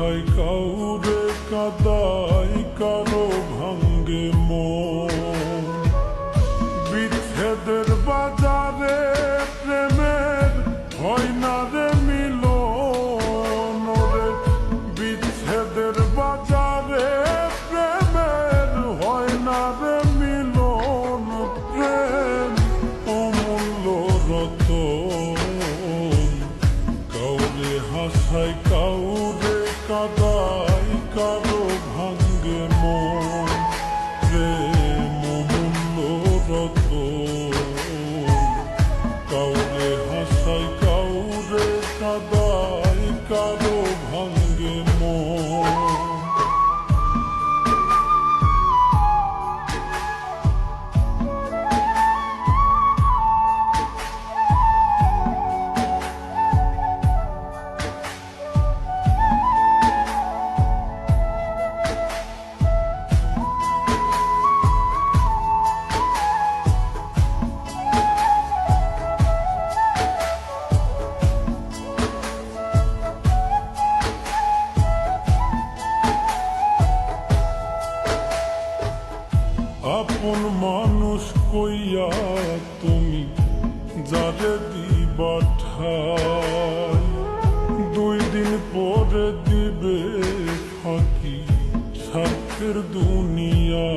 হাসায় কাউরে কাদায় কারো ভাঙ্গে মন। বিচ্ছেদের বাজারে প্রেমের হয় না রে মিলন রে। বিচ্ছেদের বাজারে প্রেমের হয় না রে মিলন। প্রেম অমূল্য রতন, কাউরে হাসায় কাউরে কাদায় কারো ভাঙ্গে মন। প্রেম অমূল্য রতন, কাউরে হাসায় কাউরে কাদায় কারো ভাঙ্গে মন। আপন মানুষ কইয়া তুমি যারে দিবা ঠাই, 2 দিন পরে দিবে ফাঁকি স্বার্থের দুনিয়া।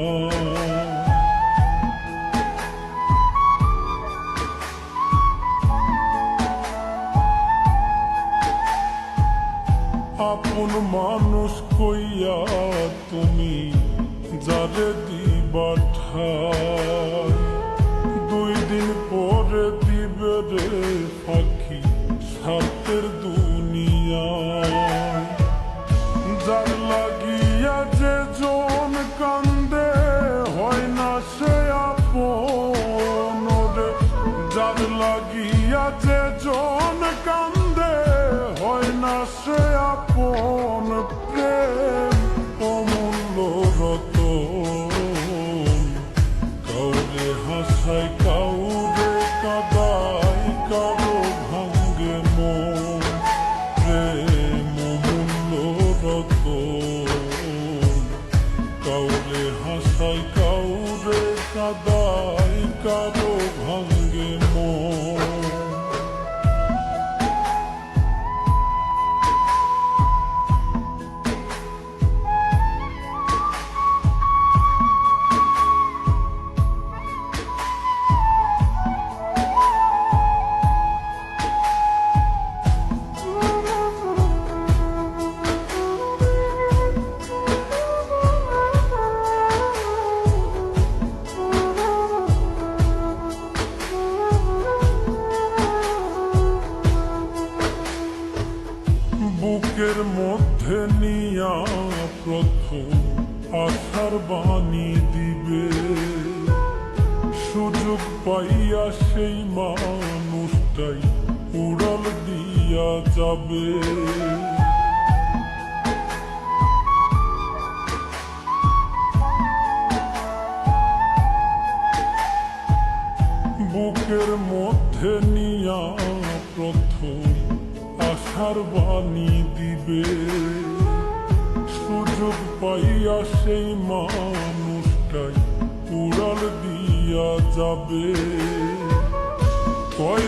আপন মানুষ কইয়া তুমি যারে দিবা ঠাই, 2 দিন পরে দিবে রে ফাঁকি স্বার্থের দুনিয়ায়। যার লাগিয়া যে জন কান্দে হয় না সে আপন রে। যার লাগিয়া যে জন কান্দে হয় না সে আপন। প্রেম অমূল্য রতন, কাউরে হাসায় কাউরে কাদায় কারো ভাঙ্গে মন। প্রেম অমূল্য রতন, কাউরে হাসায় কাউরে কাদায় কারো ভাঙ্গে মন। বুকের মধ্যে নিয়া প্রথম আশার বাণী দিবে, সুযোগ পাইয়া সেই মানুষটাই উড়াল দিয়া যাবে। বুকের মধ্যে নিয়া প্রথম আশার বাণী দিবে, সুযোগ পাইয়া সেই মানুষটাই উড়াল দিয়া যাবে। কয়